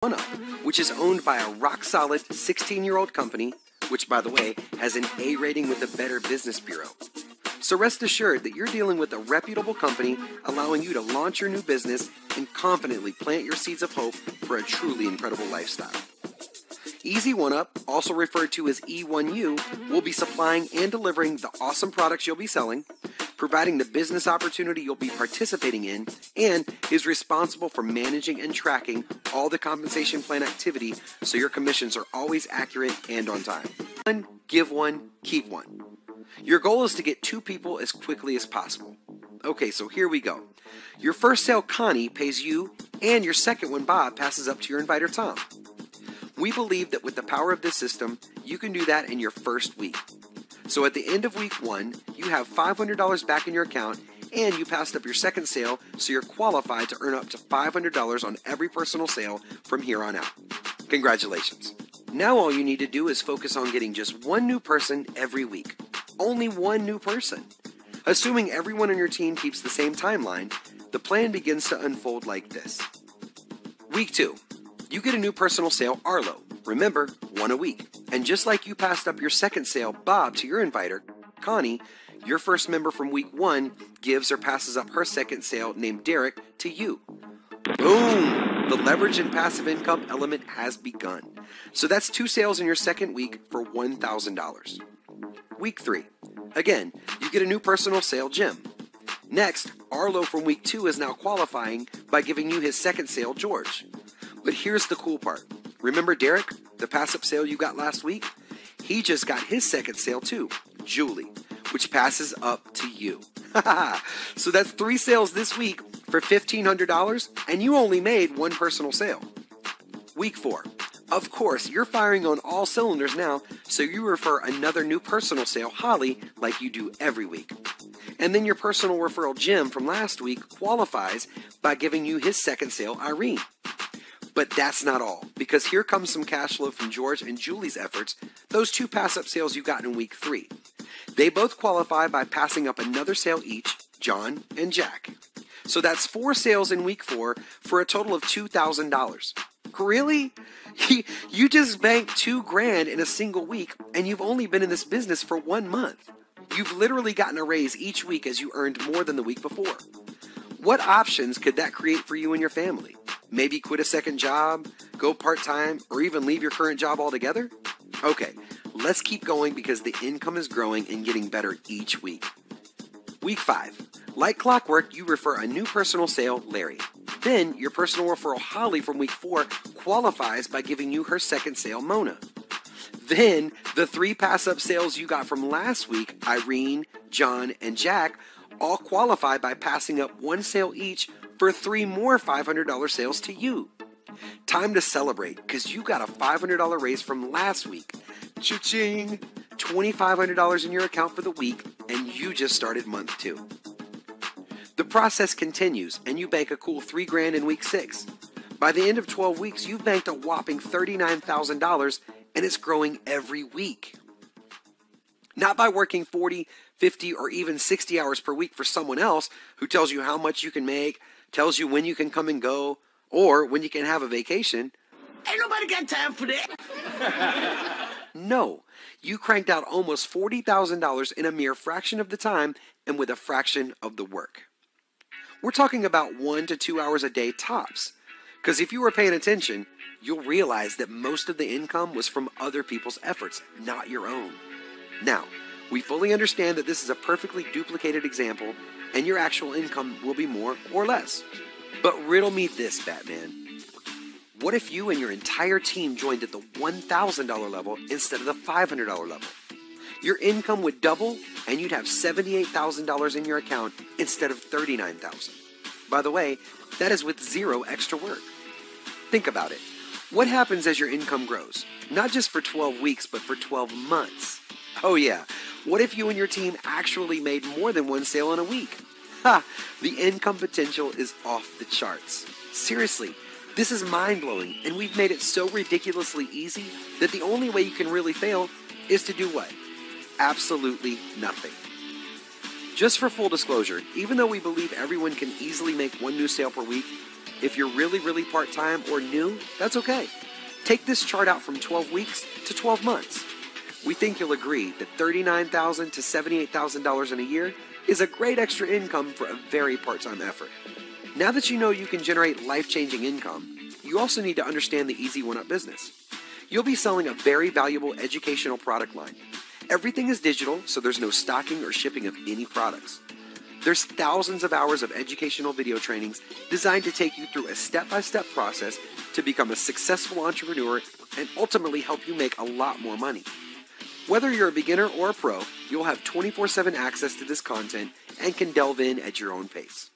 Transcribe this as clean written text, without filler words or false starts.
Easy1up, which is owned by a rock-solid 16-year-old company, which, by the way, has an A rating with the Better Business Bureau. So rest assured that you're dealing with a reputable company allowing you to launch your new business and confidently plant your seeds of hope for a truly incredible lifestyle. Easy1up, also referred to as E1U, will be supplying and delivering the awesome products you'll be selling, providing the business opportunity you'll be participating in, and is responsible for managing and tracking all the compensation plan activity so your commissions are always accurate and on time. One, give one, keep one. Your goal is to get 2 people as quickly as possible. Okay, so here we go. Your first sale, Connie, pays you, and your second one, Bob, passes up to your inviter, Tom. We believe that with the power of this system, you can do that in your first week. So at the end of week 1, you have $500 back in your account, and you passed up your second sale, so you're qualified to earn up to $500 on every personal sale from here on out. Congratulations. Now all you need to do is focus on getting just 1 new person every week. Only 1 new person. Assuming everyone on your team keeps the same timeline, the plan begins to unfold like this. Week 2. You get a new personal sale, Arlo. Remember, 1 a week. And just like you passed up your second sale, Bob, to your inviter, Connie, your first member from week 1 gives or passes up her second sale, named Derek, to you. Boom! The leverage and passive income element has begun. So that's 2 sales in your second week for $1,000. Week 3. Again, you get a new personal sale, Jim. Next, Arlo from week 2 is now qualifying by giving you his second sale, George. But here's the cool part. Remember Derek, the pass-up sale you got last week? He just got his second sale too, Julie, which passes up to you. So that's 3 sales this week for $1,500, and you only made 1 personal sale. Week 4. Of course, you're firing on all cylinders now, so you refer another new personal sale, Holly, like you do every week. And then your personal referral, Jim, from last week qualifies by giving you his second sale, Irene. But that's not all, because here comes some cash flow from George and Julie's efforts, those 2 pass-up sales you got in week 3. They both qualify by passing up another sale each, John and Jack. So that's 4 sales in week 4 for a total of $2,000. Really? You just banked $2,000 in a single week, and you've only been in this business for 1 month. You've literally gotten a raise each week as you earned more than the week before. What options could that create for you and your family? Maybe quit a second job, go part-time, or even leave your current job altogether? Okay, let's keep going because the income is growing and getting better each week. Week 5. Like clockwork, you refer a new personal sale, Larry. Then your personal referral, Holly, from week 4 qualifies by giving you her second sale, Mona. Then the 3 pass-up sales you got from last week, Irene, John, and Jack, all qualify by passing up 1 sale each for 3 more $500 sales to you. Time to celebrate, because you got a $500 raise from last week. Cha-ching! $2,500 in your account for the week, and you just started month 2. The process continues, and you bank a cool $3,000 in week 6. By the end of 12 weeks, you've banked a whopping $39,000, and it's growing every week. Not by working 40, 50, or even 60 hours per week for someone else who tells you how much you can make, tells you when you can come and go, or when you can have a vacation. Ain't nobody got time for that. No, you cranked out almost $40,000 in a mere fraction of the time and with a fraction of the work. We're talking about 1 to 2 hours a day tops. Because if you were paying attention, you'll realize that most of the income was from other people's efforts, not your own. Now, we fully understand that this is a perfectly duplicated example, and your actual income will be more or less. But riddle me this, Batman. What if you and your entire team joined at the $1,000 level instead of the $500 level? Your income would double, and you'd have $78,000 in your account instead of $39,000. By the way, that is with 0 extra work. Think about it. What happens as your income grows? Not just for 12 weeks, but for 12 months. Oh yeah, what if you and your team actually made more than 1 sale in a week? Ha! The income potential is off the charts. Seriously, this is mind-blowing, and we've made it so ridiculously easy that the only way you can really fail is to do what? Absolutely nothing. Just for full disclosure, even though we believe everyone can easily make 1 new sale per week, If you're really part-time or new, that's okay. Take this chart out from 12 weeks to 12 months. We think you'll agree that $39,000 to $78,000 in a year is a great extra income for a very part-time effort. Now that you know you can generate life-changing income, you also need to understand the Easy1up business. You'll be selling a very valuable educational product line. Everything is digital, so there's no stocking or shipping of any products. There's thousands of hours of educational video trainings designed to take you through a step-by-step process to become a successful entrepreneur and ultimately help you make a lot more money. Whether you're a beginner or a pro, you'll have 24/7 access to this content and can delve in at your own pace.